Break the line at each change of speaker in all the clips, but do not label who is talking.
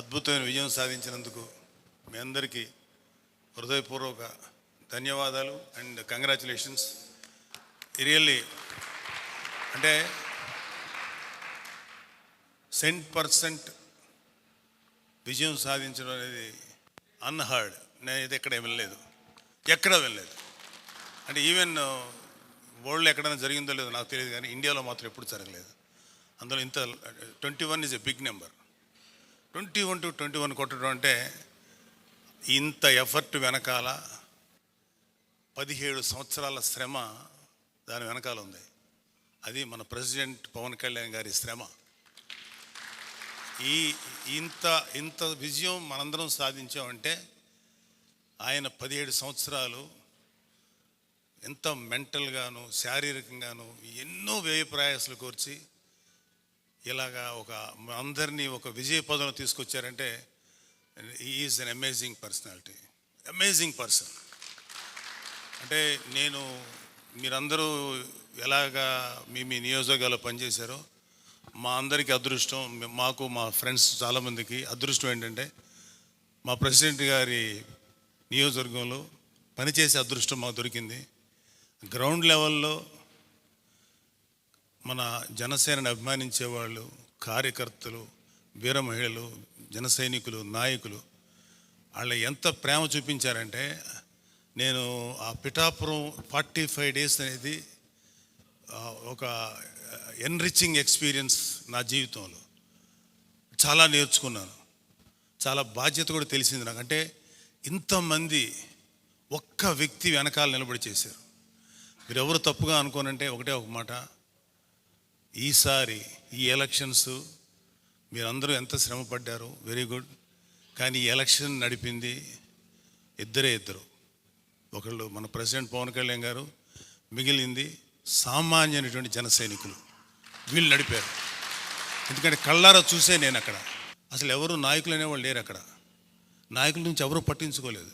అద్భుతమైన విజయం సాధించినందుకు మీ అందరికీ హృదయపూర్వక ధన్యవాదాలు అండ్ కంగ్రాచులేషన్స్. రియల్లీ అంటే 100% విజయం సాధించడం అనేది అన్హర్డ్. నేను ఇది ఎక్కడ వినలేదు, అంటే ఈవెన్ వరల్డ్లో ఎక్కడైనా జరిగిందో లేదో నాకు తెలియదు, కానీ ఇండియాలో మాత్రం ఎప్పుడు జరగలేదు. అందులో ఇంత 21 is a big number. 21 to 21 కొట్టడం అంటే ఇంత ఎఫర్ట్ వెనకాల 17 సంవత్సరాల శ్రమ దాని వెనకాల ఉంది. అది మన ప్రెసిడెంట్ పవన్ కళ్యాణ్ గారి శ్రమ. ఇంత విజయం మనందరం సాధించామంటే ఆయన 17 సంవత్సరాలు ఎంత మెంటల్గాను శారీరకంగాను ఎన్నో వ్యయ ప్రయాసాలు కోర్చి ఇలాగా అందరినీ ఒక విజయ పదంలో తీసుకొచ్చారంటే is an amazing personality, amazing person. అంటే మీరందరూ ఎలాగా మీ నియోజకవర్గాల్లో పనిచేశారో మా అందరికీ అదృష్టం, మాకు మా ఫ్రెండ్స్ చాలామందికి అదృష్టం ఏంటంటే మా ప్రెసిడెంట్ గారి నియోజకవర్గంలో పనిచేసే అదృష్టం మాకు దొరికింది. గ్రౌండ్ లెవెల్లో మన జనసేనని అభిమానించేవాళ్ళు, కార్యకర్తలు, వీర మహిళలు, జన సైనికులు, నాయకులు వాళ్ళు ఎంత ప్రేమ చూపించారంటే నేను ఆ పిఠాపురం 45 days అనేది ఒక ఎన్రిచింగ్ ఎక్స్పీరియన్స్ నా జీవితంలో. చాలా నేర్చుకున్నాను, చాలా బాధ్యత కూడా తెలిసింది నాకు. అంటే ఇంతమంది ఒక్క వ్యక్తి వెనకాల నిలబడి చేశారు. మీరు ఎవరు తప్పుగా అనుకోనంటే ఒకటే ఒక మాట, ఈసారి ఈ ఎలక్షన్స్ మీరందరూ ఎంత శ్రమ పడ్డారు, వెరీ గుడ్. కానీ ఈ ఎలక్షన్ నడిపింది ఇద్దరు. ఒకళ్ళు మన ప్రెసిడెంట్ పవన్ కళ్యాణ్ గారు, మిగిలింది సామాన్యమైనటువంటి జన సైనికులు. వీళ్ళు నడిపారు. ఎందుకంటే కళ్ళారా చూసే నేను అక్కడ. అసలు ఎవరు నాయకులు అనేవాళ్ళు లేరు అక్కడ. నాయకుల నుంచి ఎవరూ పట్టించుకోలేదు.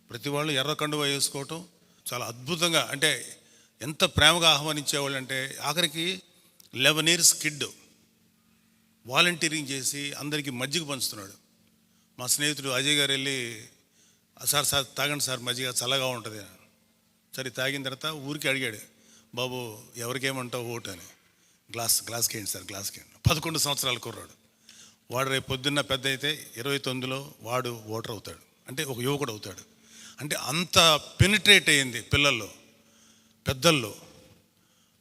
ప్రతి వాళ్ళు ఎర్ర కండువా వేసుకోవటం చాలా అద్భుతంగా, అంటే ఎంత ప్రేమగా ఆహ్వానించేవాళ్ళు అంటే ఆఖరికి 11 years కిడ్ వాలంటీరింగ్ చేసి అందరికీ మజ్జిగ పంచుతున్నాడు. మా స్నేహితుడు అజయ్ గారు వెళ్ళి సార్ తాగండి సార్ మజ్జిగ చల్లగా ఉంటుంది. సరే తాగిన తర్వాత ఊరికి అడిగాడు, బాబు ఎవరికేమంటావు ఓటు అని. గ్లాస్కి ఏంటి సార్, గ్లాస్కి ఏంటి. 11 సంవత్సరాల కుర్రాడు వాడు. రేపు పొద్దున్న పెద్ద అయితే 29లో వాడు ఓటర్ అవుతాడు, అంటే ఒక యువకుడు అవుతాడు. అంటే అంత పెనిట్రేట్ అయ్యింది పిల్లల్లో, పెద్దల్లో.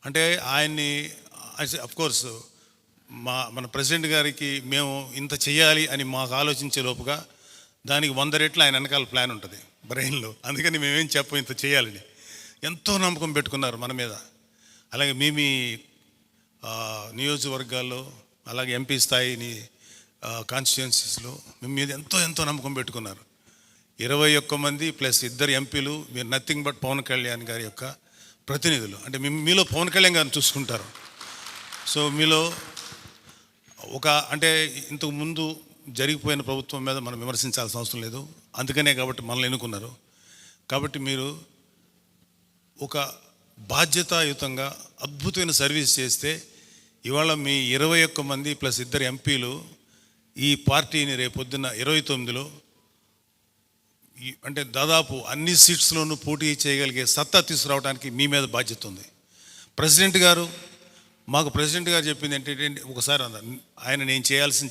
అంటే ఆయన్ని అఫ్కోర్స్ మన ప్రెసిడెంట్ గారికి మేము ఇంత చేయాలి అని మాకు ఆలోచించే లోపుగా దానికి 100 రెట్లు ఆయన వెనకాల ప్లాన్ ఉంటుంది బ్రెయిన్లో. అందుకని మేమేం చెప్పం ఇంత చేయాలని. ఎంతో నమ్మకం పెట్టుకున్నారు మన మీద. అలాగే మీ నియోజకవర్గాల్లో, అలాగే ఎంపీ స్థాయిని కాన్స్టిట్యుయెన్సీస్లో మీ మీద ఎంతో నమ్మకం పెట్టుకున్నారు. 21 మంది ప్లస్ 2 ఎంపీలు. మీరు నథింగ్ బట్ పవన్ కళ్యాణ్ గారి యొక్క ప్రతినిధులు. అంటే మీలో పవన్ కళ్యాణ్ గారిని చూసుకుంటారు. సో మీలో అంటే ఇంతకు ముందు జరిగిపోయిన ప్రభుత్వం మీద మనం విమర్శించాల్సిన అవసరం లేదు. అందుకనే కాబట్టి మనల్ని ఎన్నుకున్నారు. కాబట్టి మీరు ఒక బాధ్యతాయుతంగా అద్భుతమైన సర్వీస్ చేస్తే ఇవాళ మీ 21 మంది ప్లస్ 2 ఎంపీలు ఈ పార్టీని రేపొద్దున్న 29లో అంటే దాదాపు అన్ని సీట్స్లోనూ పోటీ చేయగలిగే సత్తా తీసుకురావడానికి మీ మీద బాధ్యత ఉంది. ప్రెసిడెంట్ గారు చెప్పింది ఏంటంటే, ఒకసారి ఆయన నేను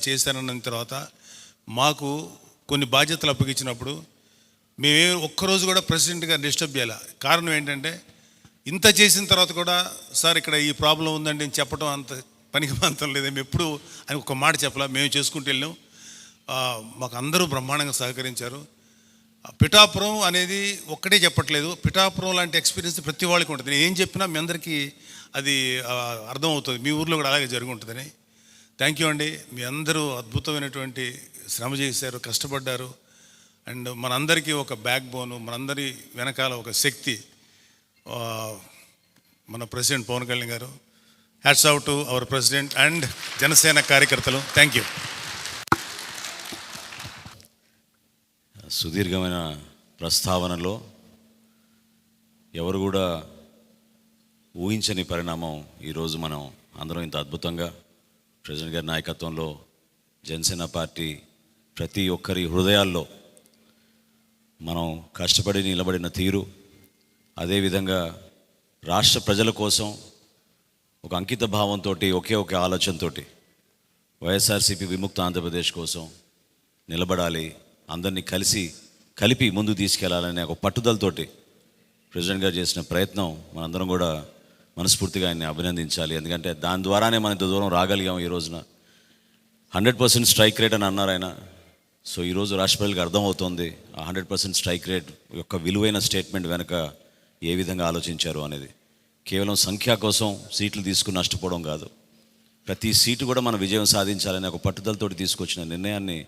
చేశానన్న తర్వాత మాకు కొన్ని బాధ్యతలు అప్పగించినప్పుడు మేమే ఒక్కరోజు కూడా ప్రెసిడెంట్ గారు డిస్టర్బ్ చేయాలి. కారణం ఏంటంటే ఇంత చేసిన తర్వాత కూడా సార్ ఇక్కడ ఈ ప్రాబ్లం ఉందండి అని చెప్పడం అంత పనికి మాత్రం లేదు. మేము ఎప్పుడు అని ఒక మాట చెప్పలా, మేము చేసుకుంటూ వెళ్ళాం. మాకు అందరూ బ్రహ్మాండంగా సహకరించారు. పిఠాపురం అనేది ఒక్కటే చెప్పట్లేదు, పిఠాపురం లాంటి ఎక్స్పీరియన్స్ ప్రతి వాళ్ళకి ఉంటుంది. నేను ఏం చెప్పినా మీ అందరికీ అది అర్థమవుతుంది. మీ ఊర్లో కూడా అలాగే జరిగి ఉంటుందని. థ్యాంక్ యూ అండి. మీ అందరూ అద్భుతమైనటువంటి శ్రమ చేశారు, కష్టపడ్డారు. అండ్ మనందరికీ ఒక బ్యాక్ బోను, మనందరి వెనకాల ఒక శక్తి మన president Pawan Kalyan garu. Hats out to our president and Janasena కార్యకర్తలు. Thank you.
సుదీర్ఘమైన ప్రస్తావనలో ఎవరు కూడా ఊహించని పరిణామం ఈరోజు మనం అందరం ఇంత అద్భుతంగా ప్రెసిడెంట్ గారి నాయకత్వంలో జనసేన పార్టీ ప్రతి ఒక్కరి హృదయాల్లో మనం కష్టపడి నిలబడిన తీరు, అదేవిధంగా రాష్ట్ర ప్రజల కోసం ఒక అంకిత భావంతో, ఒకే ఒక ఆలోచనతో వైఎస్ఆర్సీపీ విముక్త ఆంధ్రప్రదేశ్ కోసం నిలబడాలి, అందరినీ కలిపి ముందు తీసుకెళ్లాలనే ఒక పట్టుదలతోటి ప్రెసిడెంట్ గారు చేసిన ప్రయత్నం మనందరం కూడా మనస్ఫూర్తిగా ఆయన్ని అభినందించాలి. ఎందుకంటే దాని ద్వారానే మనం ఇంత దూరం రాగలిగాం. ఈ రోజున 100% స్ట్రైక్ రేట్ అని అన్నారు ఆయన. సో ఈరోజు రాష్ట్ర ప్రజలకు అర్థమవుతోంది ఆ 100% స్ట్రైక్ రేట్ యొక్క విలువైన స్టేట్మెంట్ వెనుక ఏ విధంగా ఆలోచించారు అనేది. కేవలం సంఖ్య కోసం సీట్లు తీసుకుని నష్టపోవడం కాదు, ప్రతి సీటు కూడా మనం విజయం సాధించాలనే ఒక పట్టుదలతోటి తీసుకొచ్చిన నిర్ణయాన్ని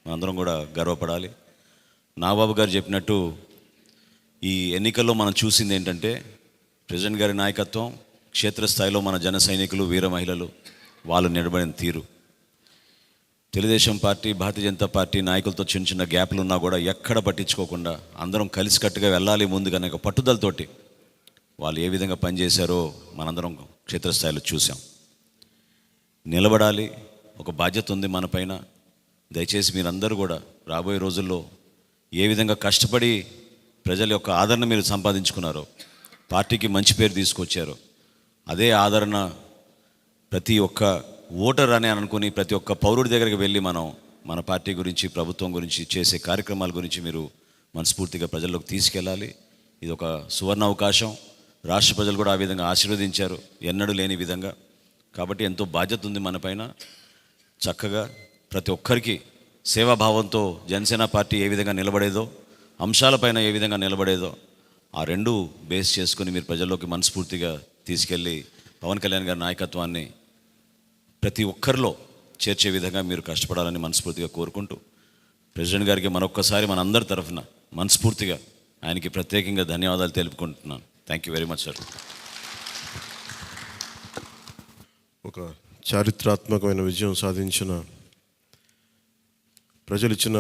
మనందరం కూడా గర్వపడాలి. నాగబాబు గారు చెప్పినట్టు ఈ ఎన్నికల్లో మనం చూసింది ఏంటంటే ప్రెసిడెంట్ గారి నాయకత్వం, క్షేత్రస్థాయిలో మన జన సైనికులు, వీర మహిళలు వాళ్ళు నిలబడిన తీరు. తెలుగుదేశం పార్టీ, భారతీయ జనతా పార్టీ నాయకులతో చిన్న చిన్న గ్యాప్లు ఉన్నా కూడా ఎక్కడ పట్టించుకోకుండా అందరం కలిసికట్టుగా వెళ్ళాలి ముందుగానే ఒక పట్టుదలతోటి వాళ్ళు ఏ విధంగా పనిచేశారో మనందరం క్షేత్రస్థాయిలో చూసాం. నిలబడాలి, ఒక బాధ్యత ఉంది మన పైన. దయచేసి మీరందరూ కూడా రాబోయే రోజుల్లో ఏ విధంగా కష్టపడి ప్రజల యొక్క ఆదరణ మీరు సంపాదించుకున్నారో, పార్టీకి మంచి పేరు తీసుకొచ్చారో, అదే ఆదరణ ప్రతి ఒక్క ఓటర్ అని అనుకుని ప్రతి ఒక్క పౌరుడి దగ్గరికి వెళ్ళి మనం మన పార్టీ గురించి, ప్రభుత్వం గురించి చేసే కార్యక్రమాల గురించి మీరు మనస్ఫూర్తిగా ప్రజల్లోకి తీసుకెళ్ళాలి. ఇది ఒక సువర్ణ అవకాశం. రాష్ట్ర ప్రజలు కూడా ఆ విధంగా ఆశీర్వదించారు, ఎన్నడూ లేని విధంగా. కాబట్టి ఎంతో బాధ్యత ఉంది మన పైన. చక్కగా ప్రతి ఒక్కరికి సేవాభావంతో జనసేన పార్టీ ఏ విధంగా నిలబడేదో, అంశాలపైన ఏ విధంగా నిలబడేదో ఆ రెండు బేస్ చేసుకుని మీరు ప్రజల్లోకి మనస్ఫూర్తిగా తీసుకెళ్ళి పవన్ కళ్యాణ్ గారి నాయకత్వాన్ని ప్రతి ఒక్కరిలో చేర్చే విధంగా మీరు కష్టపడాలని మనస్ఫూర్తిగా కోరుకుంటూ, ప్రెసిడెంట్ గారికి మరొక్కసారి మన అందరి తరఫున మనస్ఫూర్తిగా ఆయనకి ప్రత్యేకంగా ధన్యవాదాలు తెలుపుకుంటున్నాను. Thank you very much sir.
ఒక చారిత్రాత్మకమైన విజయం సాధించిన ప్రజలు ఇచ్చిన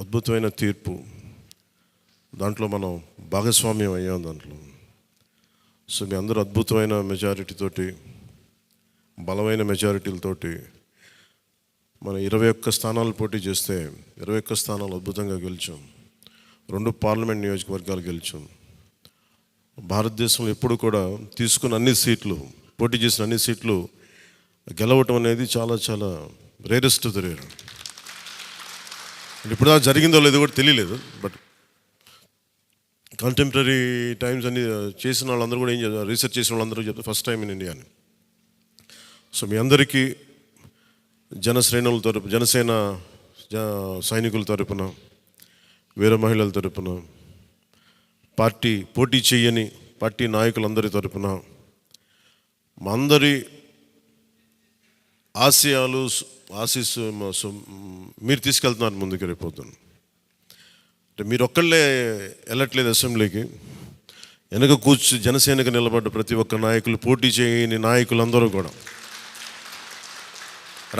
అద్భుతమైన తీర్పు, దాంట్లో మనం భాగస్వామ్యం అయ్యాం దాంట్లో. సో మీ అందరూ అద్భుతమైన మెజారిటీతోటి, బలమైన మెజారిటీలతోటి మనం 21 స్థానాలు పోటీ చేస్తే 21 స్థానాలు అద్భుతంగా గెలిచాం. 2 పార్లమెంట్ నియోజకవర్గాలు గెలిచాం. భారతదేశంలో ఎప్పుడు కూడా తీసుకున్న అన్ని సీట్లు, పోటీ చేసిన అన్ని సీట్లు గెలవటం అనేది చాలా చాలా రేరెస్ట్ ఆఫ్ ద రేర్. ఇప్పుడు దాకా జరిగిందో లేదో కూడా తెలియలేదు. బట్ కంటెంపరీ టైమ్స్ అన్ని చేసిన వాళ్ళందరూ కూడా ఏం చేస్తారు, రీసెర్చ్ చేసిన వాళ్ళందరూ చెప్తారు ఫస్ట్ టైం ఇన్ ఇండియా అని. సో మీ అందరికీ జనసేన సైనికుల తరపున, వీర మహిళల తరపున, పార్టీ పోటీ చేయని పార్టీ నాయకులందరి తరపున, మా అందరి ఆశీస్సు మీరు తీసుకెళ్తున్నారు ముందుకు రేపోతున్నాను. అంటే మీరు ఒక్కళ్ళే వెళ్ళట్లేదు అసెంబ్లీకి. వెనక జనసేనకు నిలబడ్డ ప్రతి ఒక్క నాయకులు, పోటీ చేయని నాయకులందరూ కూడా,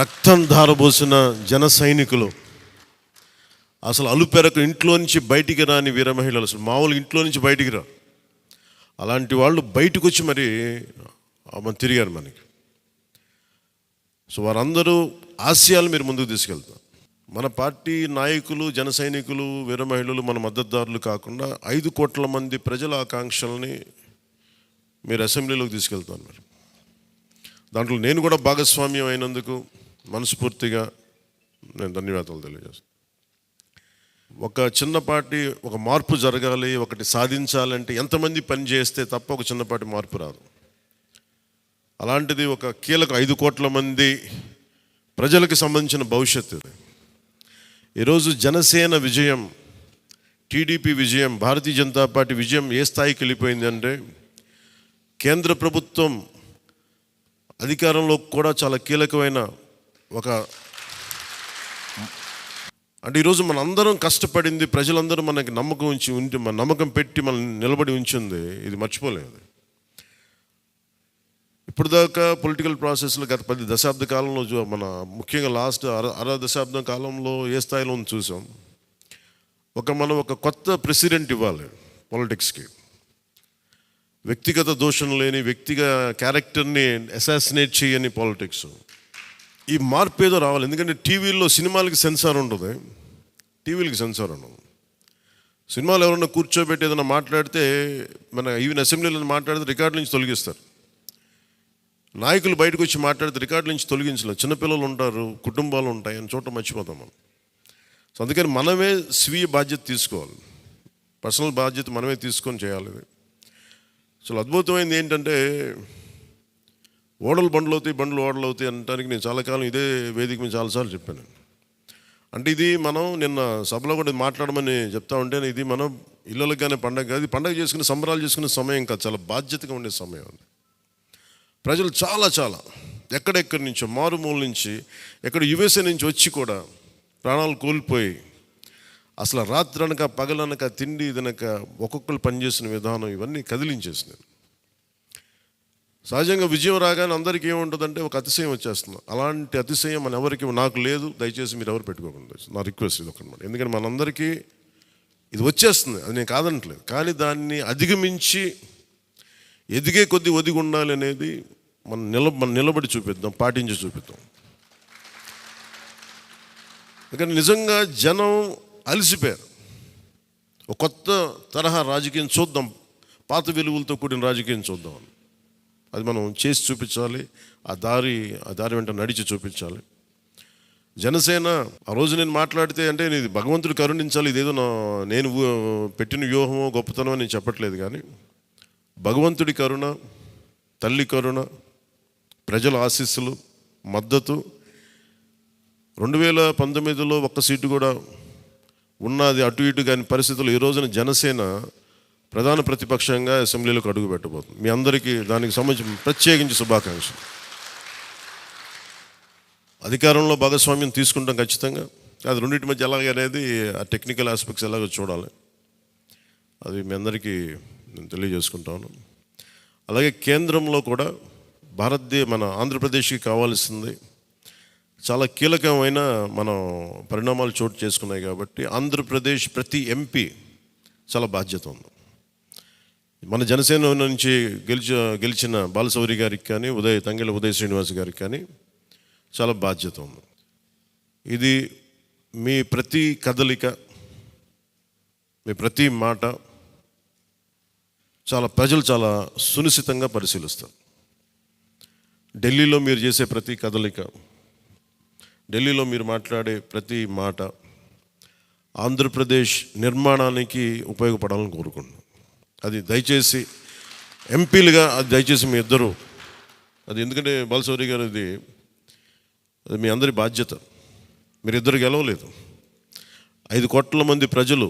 రక్తం ధారబోసిన జన సైనికులు, అసలు అలుపెరకు ఇంట్లో నుంచి బయటికి రాని వీర మహిళలు, అసలు మామూలుగా ఇంట్లో నుంచి బయటికి రా, అలాంటి వాళ్ళు బయటకు వచ్చి మరి తిరిగారు మనకి. సో వారందరూ ఆశయాలు మీరు ముందుకు తీసుకెళ్తారు. మన పార్టీ నాయకులు, జన సైనికులు, వీర మహిళలు, మన మద్దతుదారులు కాకుండా 5 కోట్ల మంది ప్రజల ఆకాంక్షల్ని మీరు అసెంబ్లీలోకి తీసుకెళ్తాను. మరి దాంట్లో నేను కూడా భాగస్వామ్యం అయినందుకు మనస్ఫూర్తిగా నేను ధన్యవాదాలు తెలియజేస్తాను. ఒక చిన్నపాటి ఒక మార్పు జరగాలి, ఒకటి సాధించాలంటే ఎంతమంది పని చేస్తే తప్ప ఒక చిన్నపాటి మార్పు రాదు. అలాంటిది ఒక కీలక 5 కోట్ల మంది ప్రజలకు సంబంధించిన భవిష్యత్తు. ఈరోజు జనసేన విజయం, టీడీపీ విజయం, భారతీయ జనతా పార్టీ విజయం ఏ స్థాయికి వెళ్ళిపోయింది అంటే, కేంద్ర ప్రభుత్వం అధికారంలో కూడా చాలా కీలకమైన ఒక, అంటే ఈరోజు మన అందరం కష్టపడింది, ప్రజలందరూ మనకి నమ్మకం పెట్టి మనం నిలబడి ఉంచింది, ఇది మర్చిపోలేదు. ఇప్పుడు దాకా పొలిటికల్ ప్రాసెస్లో గత 10 దశాబ్ద కాలంలో మన ముఖ్యంగా లాస్ట్ అర దశాబ్దం కాలంలో ఏ స్థాయిలో చూసాం. మనం ఒక కొత్త ప్రెసిడెంట్ ఇవ్వాలి పాలిటిక్స్కి. వ్యక్తిగత దోషం లేని, వ్యక్తిగత క్యారెక్టర్ని అసాసినేట్ చేయని పాలిటిక్స్. ఈ మార్పు ఏదో రావాలి. ఎందుకంటే టీవీల్లో సినిమాలకి సెన్సార్ ఉంటుంది, టీవీలకి సెన్సార్ ఉండదు. సినిమాలు ఎవరన్నా కూర్చోబెట్టి ఏదైనా మాట్లాడితే, మన ఈవెన్ అసెంబ్లీలో మాట్లాడితే రికార్డు నుంచి తొలగిస్తారు. నాయకులు బయటకు వచ్చి మాట్లాడితే రికార్డు నుంచి తొలగించలేదు. చిన్నపిల్లలు ఉంటారు, కుటుంబాలు ఉంటాయి, అని చోట మర్చిపోతాం మనం. సో అందుకని మనమే స్వీయ బాధ్యత తీసుకోవాలి, పర్సనల్ బాధ్యత మనమే తీసుకొని చేయాలి. ఇది అసలు అద్భుతమైనది ఏంటంటే, ఓడలు బండ్లు అవుతాయి, బండ్లు ఓడలు అవుతాయి అనడానికి నేను చాలా కాలం ఇదే వేదిక మీద చాలాసార్లు చెప్పాను. అంటే ఇది మనం నిన్న సభలో కూడా మాట్లాడమని చెప్తా ఉంటే, ఇది మనం ఇళ్ళకి కానీ పండగ కాదు, పండగ చేసుకునే సంబరాలు చేసుకునే సమయం కాదు, చాలా బాధ్యతగా ఉండే సమయం అది. ప్రజలు చాలా చాలా ఎక్కడెక్కడి నుంచో, మారుమూల నుంచి, ఎక్కడ యుఎస్ఏ నుంచి వచ్చి కూడా ప్రాణాలు కోల్పోయి, అసలు రాత్రనక పగలనక తిండి తినక ఒక్కొక్కరు పనిచేసిన విధానం ఇవన్నీ కదిలించేసినాయి. సహజంగా విజయం రాగానే అందరికీ ఏముంటుందంటే ఒక అతిశయం వచ్చేస్తుంది. అలాంటి అతిశయం మన ఎవరికి, నాకు లేదు, దయచేసి మీరు ఎవరు పెట్టుకోకుండా, నా రిక్వెస్ట్ ఇది ఒకనమాట. ఎందుకంటే మనందరికీ ఇది వచ్చేస్తుంది, అది నేను కాదనట్లేదు. కానీ దాన్ని అధిగమించి ఎదిగే కొద్దీ ఒదిగి ఉండాలి అనేది మనం నిలబడి చూపిద్దాం, పాటించి చూపిద్దాం. ఎందుకంటే నిజంగా జనం అలసిపోయారు. ఒక కొత్త తరహా రాజకీయం చూద్దాం, పాత విలువలతో కూడిన రాజకీయం చూద్దాం. అది మనం చేసి చూపించాలి, ఆ దారి వెంట నడిచి చూపించాలి. జనసేన ఆ రోజు నేను మాట్లాడితే, అంటే ఇది భగవంతుడు కరుణించాలి, ఇదేదో నేను పెట్టిన వ్యూహమో గొప్పతనమో నేను చెప్పట్లేదు. కానీ భగవంతుడి కరుణ, తల్లి కరుణ, ప్రజల ఆశీస్సులు, మద్దతు, 2019లో ఒక్క సీటు కూడా ఉన్నది అటు ఇటు కాని పరిస్థితులు ఈ రోజున జనసేన ప్రధాన ప్రతిపక్షంగా అసెంబ్లీలోకి అడుగు పెట్టబోతుంది. మీ అందరికీ దానికి సంబంధించి ప్రత్యేకించి శుభాకాంక్షలు. అధికారంలో భాగస్వామ్యం తీసుకుంటాం ఖచ్చితంగా. అది రెండింటి మధ్య ఎలాగనేది, ఆ టెక్నికల్ ఆస్పెక్ట్స్ ఎలాగో చూడాలి. అది మీ అందరికీ నేను తెలియజేసుకుంటాను. అలాగే కేంద్రంలో కూడా మన ఆంధ్రప్రదేశ్కి కావాల్సింది చాలా కీలకమైన మన పరిణామాలు చోటు చేసుకున్నాయి. కాబట్టి ఆంధ్రప్రదేశ్ ప్రతి ఎంపీ చాలా బాధ్యత ఉంది. మన జనసేన నుంచి గెలిచిన బాలశౌరి గారికి కానీ, తంగెళ్ళ ఉదయ్ శ్రీనివాస్ గారికి కానీ చాలా బాధ్యత ఉంది. ఇది మీ ప్రతి కదలిక, మీ ప్రతి మాట ప్రజలు చాలా సునిశ్చితంగా పరిశీలిస్తారు. ఢిల్లీలో మీరు చేసే ప్రతి కదలిక, ఢిల్లీలో మీరు మాట్లాడే ప్రతి మాట ఆంధ్రప్రదేశ్ నిర్మాణానికి ఉపయోగపడాలని కోరుకుంటున్నాను. అది దయచేసి ఎంపీలుగా అది దయచేసి మీ ఇద్దరు, అది ఎందుకంటే బాలశౌరి గారు, అది మీ అందరి బాధ్యత. మీరిద్దరు గెలవలేదు, 5 కోట్ల మంది ప్రజలు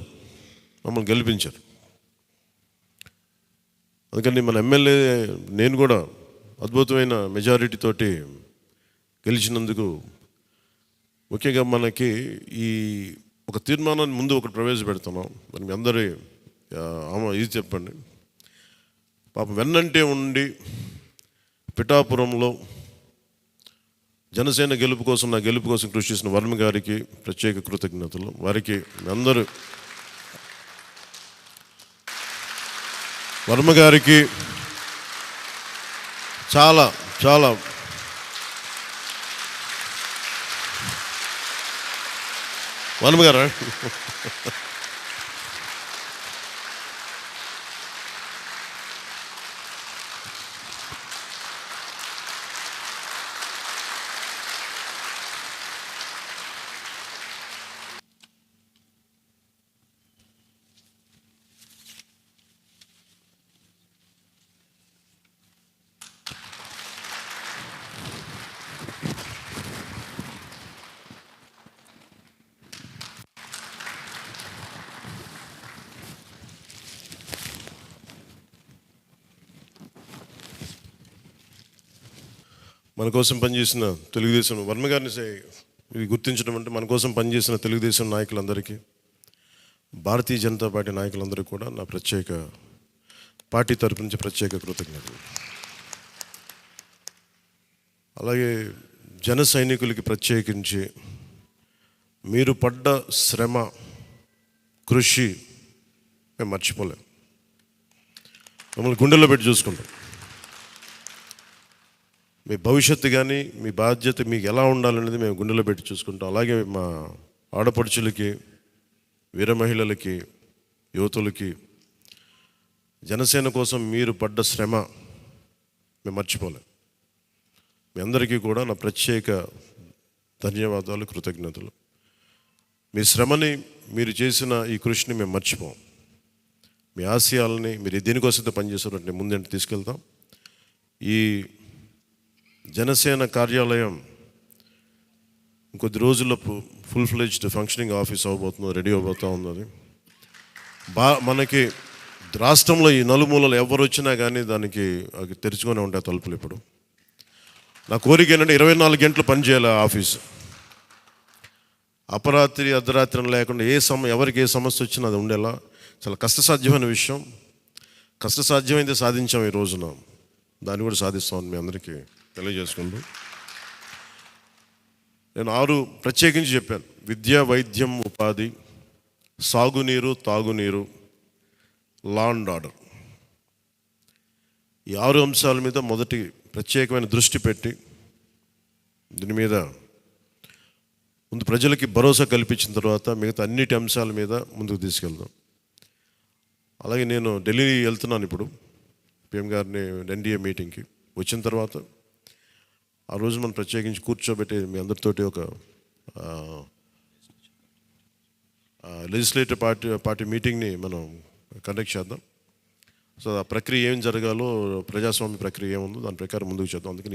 మమ్మల్ని గెలిపించారు. అందుకని మన ఎమ్మెల్యే నేను కూడా అద్భుతమైన మెజారిటీ తోటి గెలిచినందుకు ముఖ్యంగా మనకి ఈ ఒక తీర్మానాన్ని ముందు ఒకటి ప్రవేశపెడుతున్నాం. మరి మీ అందరి ఇది చెప్పండి. పాపం వెన్నంటే ఉండి పిఠాపురంలో జనసేన గెలుపు కోసం, నా గెలుపు కోసం కృషి చేసిన వర్మ గారికి ప్రత్యేక కృతజ్ఞతలు. వారికి అందరూ, వర్మ గారికి చాలా చాలా వర్మ గారా మన కోసం పనిచేసిన తెలుగుదేశం, వర్మ గారిని ఇది గుర్తించడం అంటే, మన కోసం పనిచేసిన తెలుగుదేశం నాయకులందరికీ, భారతీయ జనతా పార్టీ నాయకులందరికీ కూడా నా పార్టీ తరపు నుంచి ప్రత్యేక కృతజ్ఞతలు. అలాగే జన సైనికులకి ప్రత్యేకించి మీరు పడ్డ శ్రమ, కృషి మేము మర్చిపోలేం. మమ్మల్ని గుండెల్లో పెట్టి చూసుకుంటాం. మీ భవిష్యత్తు కానీ మీ బాధ్యత మీకు ఎలా ఉండాలనేది మేము గుండెలో పెట్టి చూసుకుంటాం. అలాగే మా ఆడపడుచులకి, వీర మహిళలకి, యువతులకి జనసేన కోసం మీరు పడ్డ శ్రమ మేము మర్చిపోలేం. మీ అందరికీ కూడా నా ప్రత్యేక ధన్యవాదాలు, కృతజ్ఞతలు. మీ శ్రమని, మీరు చేసిన ఈ కృషిని మేము మర్చిపోం. మీ ఆశయాలని మీరు దేనికోసం పనిచేస్తున్నట్టు ముందంటే తీసుకెళ్తాం. ఈ జనసేన కార్యాలయం ఇంకొద్ది రోజుల్లో ఫుల్ ఫ్లెడ్జ్డ్ ఫంక్షనింగ్ ఆఫీస్ అవ్వబోతుంది, రెడీ అవబోతూ ఉన్నది. మనకి రాష్ట్రంలో ఈ నలుమూలలు ఎవరు వచ్చినా కానీ దానికి తెరుచుకొని ఉంటాయి తలుపులు. ఇప్పుడు నా కోరిక ఏంటంటే 24 గంటలు పనిచేయాలి ఆఫీసు. అపరాత్రి అర్ధరాత్రి లేకుండా ఎవరికి ఏ సమస్య వచ్చినా అది ఉండేలా. చాలా కష్టసాధ్యమైన విషయం. కష్టసాధ్యమైతే సాధించాం ఈ రోజున, దాన్ని కూడా సాధిస్తామని మీ అందరికీ తెలియజేసుకుంటూ నేను 6 ప్రత్యేకించి చెప్పాను. విద్య, వైద్యం, ఉపాధి, సాగునీరు, తాగునీరు, లా అండ్ ఆర్డర్. ఈ 6 అంశాల మీద మొదటి ప్రత్యేకమైన దృష్టి పెట్టి దీని మీద ముందు ప్రజలకి భరోసా కల్పించిన తర్వాత మిగతా అన్నిటి అంశాల మీద ముందుకు తీసుకెళ్దాం. అలాగే నేను ఢిల్లీ వెళ్తున్నాను ఇప్పుడు పిఎం గారిని ఎన్డీఏ మీటింగ్కి. వచ్చిన తర్వాత ఆ రోజు మనం ప్రత్యేకించి కూర్చోబెట్టి మీ అందరితోటి ఒక లెజిస్లేటివ్ పార్టీ మీటింగ్ని మనం కండక్ట్ చేద్దాం. సో ఆ ప్రక్రియ ఏం జరగాలో, ప్రజాస్వామ్య ప్రక్రియ ఏముందో దాని ప్రకారం ముందుకు చేద్దాం. అందుకని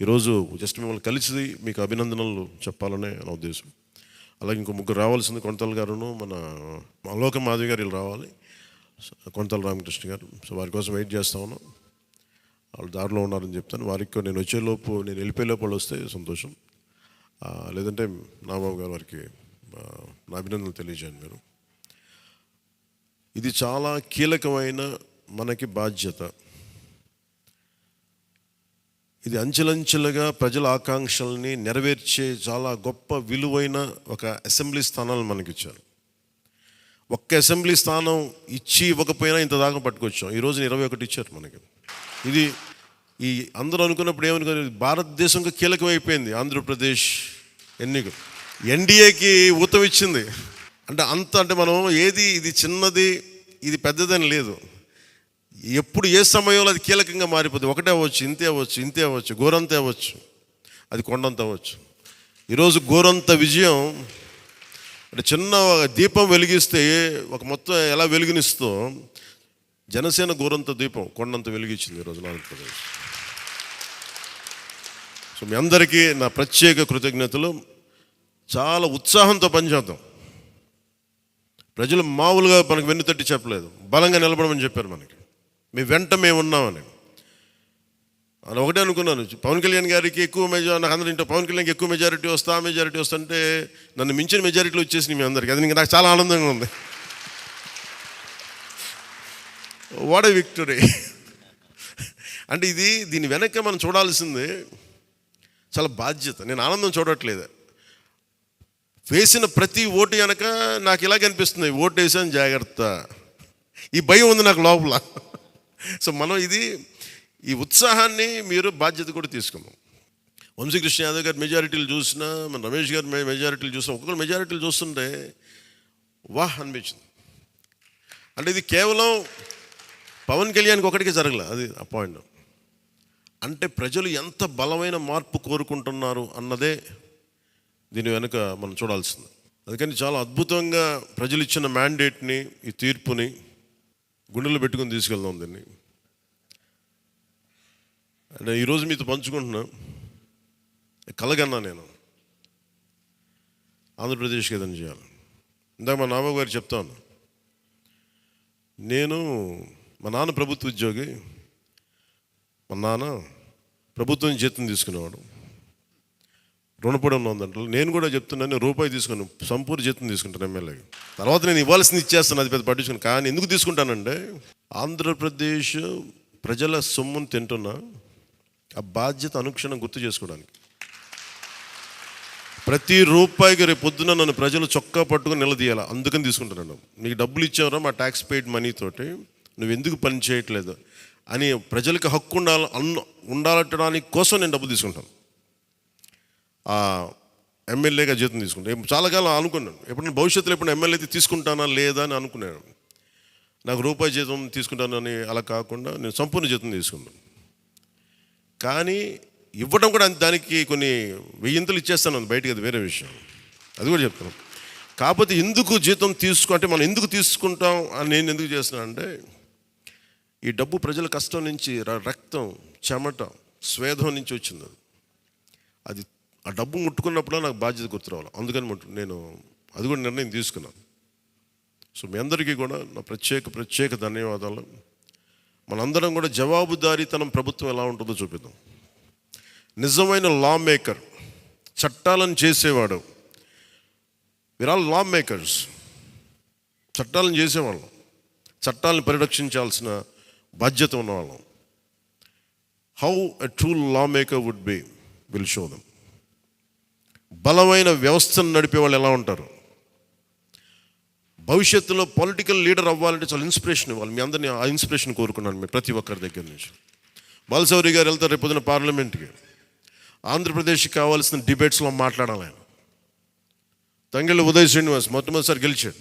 ఈరోజు జస్ట్ మిమ్మల్ని కలిసి మీకు అభినందనలు చెప్పాలనే నా ఉద్దేశం. అలాగే ఇంకో 3 రావాల్సింది, కొంతల గారును మన లోక మాధవి గారు వీళ్ళు రావాలి, కొంతల రామకృష్ణ గారు. సో వారి కోసం వెయిట్ చేస్తా ఉన్నాం. వాళ్ళు దారిలో ఉన్నారని చెప్తాను. వారికి నేను వెళ్ళిపోయేలోపు వాళ్ళు వస్తే సంతోషం. లేదంటే నాబాబు గారు వారికి నా అభినందనలు తెలియజేయండి మీరు. ఇది చాలా కీలకమైన మనకి బాధ్యత. ఇది అంచెలంచెలుగా ప్రజల ఆకాంక్షల్ని నెరవేర్చే చాలా గొప్ప విలువైన ఒక అసెంబ్లీ స్థానాలు మనకి ఇచ్చారు. ఒక్క అసెంబ్లీ స్థానం ఇవ్వకపోయినా ఇంత దాకా పట్టుకొచ్చాం. ఈరోజు 21 ఇచ్చారు మనకి. ఇది ఈ అందరూ అనుకున్నప్పుడు ఏమనుకున్నారు, భారతదేశంగా కీలకమైపోయింది ఆంధ్రప్రదేశ్ ఎన్నికలు. ఎన్డీఏకి ఊతం ఇచ్చింది. అంటే మనం ఇది చిన్నది, ఇది పెద్దదని లేదు. ఎప్పుడు ఏ సమయంలో అది కీలకంగా మారిపోతుంది. ఒకటే అవ్వచ్చు, ఇంతే అవ్వచ్చు, గోరంత అవ్వచ్చు, అది కొండంత అవ్వచ్చు. ఈరోజు గోరంత విజయం అంటే చిన్న దీపం వెలిగిస్తే ఒక మొత్తం ఎలా వెలుగునిస్తో జనసేన గోరంత దీపం కొండంత వెలిగించింది ఈరోజు ఆంధ్రప్రదేశ్. సో మీ అందరికీ నా ప్రత్యేక కృతజ్ఞతలు. చాలా ఉత్సాహంతో పనిచేద్దాం. ప్రజలు మామూలుగా మనకు వెన్నుతట్టి చెప్పలేదు, బలంగా నిలబడమని చెప్పారు మనకి. మీ వెంట మేము ఉన్నామని. అని ఒకటే అనుకున్నాను, పవన్ కళ్యాణ్ గారికి ఎక్కువ మెజారిటీ, నాకు అందరూ ఇంట్లో పవన్ కళ్యాణ్కి ఎక్కువ మెజారిటీ వస్తుంటే నన్ను మించిన మెజారిటీలు వచ్చేసినాయి మీ అందరికీ. అది నాకు చాలా ఆనందంగా ఉంది. What a victory. అంటే దీని వెనక మనం చూడాల్సింది చాలా బాధ్యత. నేను ఆనందం చూడట్లేదు. వేసిన ప్రతి ఓటు వెనక నాకు ఇలాగ అనిపిస్తుంది, ఓటు వేసాను జాగ్రత్త, ఈ భయం ఉంది నాకు లోపల. సో మనం ఈ ఉత్సాహాన్ని మీరు బాధ్యత కూడా తీసుకున్నాం. వంశీకృష్ణ యాదవ్ గారి మెజారిటీలు చూసినా, మన రమేష్ గారి మెజారిటీలు చూసినా, ఒక్కొక్కరు మెజారిటీలు చూస్తుంటే వాహ్ అనిపించింది. అంటే ఇది కేవలం పవన్ కళ్యాణ్కి ఒకటికే జరగలే, అది ఆ పాయింట్. అంటే ప్రజలు ఎంత బలమైన మార్పు కోరుకుంటున్నారు అన్నదే దీని వెనుక మనం చూడాల్సింది. అందుకని చాలా అద్భుతంగా ప్రజలు ఇచ్చిన మ్యాండేట్ని, ఈ తీర్పుని గుండెలో పెట్టుకొని తీసుకెళ్దాం దీన్ని. అంటే ఈరోజు మీతో పంచుకుంటున్నా, కలగన్నా నేను ఆంధ్రప్రదేశ్కి ఏదైనా చేయాలి. ఇందాక మా నాబాబు గారు చెప్తాను, మా నాన్న ప్రభుత్వ ఉద్యోగి, మా నాన్న ప్రభుత్వం జీతం తీసుకునేవాడు, రుణపడి ఉన్నదంట. నేను కూడా చెప్తున్నాను, రూపాయి తీసుకుని సంపూర్ణ జీతం తీసుకుంటాను ఎమ్మెల్యేకి. తర్వాత నేను ఇవ్వాల్సింది ఇచ్చేస్తాను, అది పెద్ద పట్టించుకుని. కానీ ఎందుకు తీసుకుంటానంటే ఆంధ్రప్రదేశ్ ప్రజల సొమ్మును తింటున్నా, ఆ బాధ్యత అనుక్షణం గుర్తు చేసుకోవడానికి. ప్రతి రూపాయికి రేపు పొద్దున నన్ను ప్రజలు చొక్కా పట్టుకుని నిలదీయాలి, అందుకని తీసుకుంటున్నాను. నీకు డబ్బులు ఇచ్చావరా మా ట్యాక్స్ పెయిడ్ మనీ తోటి, నువ్వు ఎందుకు పని చేయట్లేదు అని ప్రజలకు హక్కు ఉండాలటడానికి కోసం నేను డబ్బు తీసుకుంటాను. ఎమ్మెల్యేగా జీతం తీసుకుంటాను. చాలా కాలం అనుకున్నాను, ఎప్పుడైనా భవిష్యత్తులో ఎప్పుడు ఎమ్మెల్యే అయితే తీసుకుంటానా లేదా అని అనుకున్నాను. నాకు రూపాయి జీతం తీసుకుంటానని అలా కాకుండా నేను సంపూర్ణ జీతం తీసుకున్నాను. కానీ ఇవ్వడం కూడా దానికి కొన్ని వెయ్యింతలు ఇచ్చేస్తాను బయటికి, అది వేరే విషయం, అది కూడా చెప్తాను. కాకపోతే ఎందుకు జీతం అంటే మనం ఎందుకు తీసుకుంటాం అని నేను ఎందుకు చేస్తున్నాను అంటే, ఈ డబ్బు ప్రజల కష్టం నుంచి, రక్తం, చెమట, స్వేదం నుంచి వచ్చింది. అది ఆ డబ్బు ముట్టుకున్నప్పుడు నాకు బాధ్యత గుర్తు రావాలి. అందుకని నేను అది కూడా నిర్ణయం తీసుకున్నాను. సో మీ అందరికీ కూడా నా ప్రత్యేక ధన్యవాదాలు. మనందరం కూడా జవాబుదారీతనం ప్రభుత్వం ఎలా ఉంటుందో చూపిద్దాం. నిజమైన లా మేకర్, చట్టాలను చేసేవాడు. We're all lawmakers. చట్టాలను చేసేవాళ్ళం, చట్టాలను పరిరక్షించాల్సిన బాధ్యత ఉన్నవాళ్ళం. How a true lawmaker would be will show them. బలమైన వ్యవస్థను నడిపే వాళ్ళు ఎలా ఉంటారు. భవిష్యత్తులో పొలిటికల్ లీడర్ అవ్వాలంటే చాలా ఇన్స్పిరేషన్ ఇవ్వాలి. మీ అందరినీ ఆ ఇన్స్పిరేషన్ కోరుకున్నాను మీ ప్రతి ఒక్కరి దగ్గర నుంచి. బాలశౌరి గారు వెళ్తారు రేపు పొద్దున పార్లమెంట్కి. ఆంధ్రప్రదేశ్కి కావాల్సిన డిబేట్స్లో మాట్లాడాలి ఆయన. తంగెళ్ళ ఉదయ్ శ్రీనివాస్ మొట్టమొదటిసారి గెలిచాడు.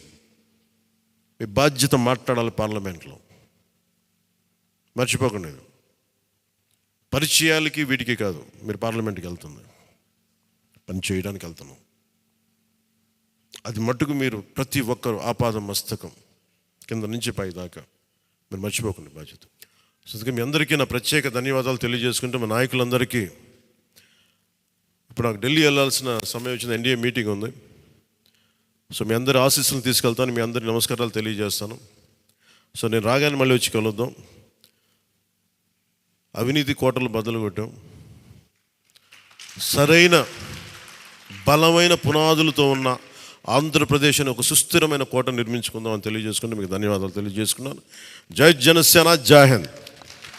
మీ బాధ్యత మాట్లాడాలి పార్లమెంట్లో, మర్చిపోకండి. పరిచయాలకి వీటికి కాదు, మీరు పార్లమెంట్కి వెళ్తుంది పని చేయడానికి వెళ్తున్నాం. అది మట్టుకు మీరు ప్రతి ఒక్కరు ఆపాద మస్తకం కింద నుంచి పై దాకా మీరు మర్చిపోకండి బాధ్యత. సో అందుకే మీ అందరికీ నా ప్రత్యేక ధన్యవాదాలు తెలియజేసుకుంటే, మా నాయకులందరికీ ఇప్పుడు నాకు ఢిల్లీ వెళ్ళాల్సిన సమయం వచ్చింది, ఎన్డీఏ మీటింగ్ ఉంది. సో మీ అందరి ఆశీస్సులు తీసుకెళ్తాను, మీ అందరి నమస్కారాలు తెలియజేస్తాను. సో నేను రాగానే మళ్ళీ వచ్చి కలుద్దాం. అవినీతి కోటలు బద్దలు కొట్టాం, సరైన బలమైన పునాదులతో ఉన్న ఆంధ్రప్రదేశ్ అని ఒక సుస్థిరమైన కోట నిర్మించుకుందాం అని తెలియజేసుకుంటూ మీకు ధన్యవాదాలు తెలియజేసుకున్నాను. జై జనసేన, జై హింద్.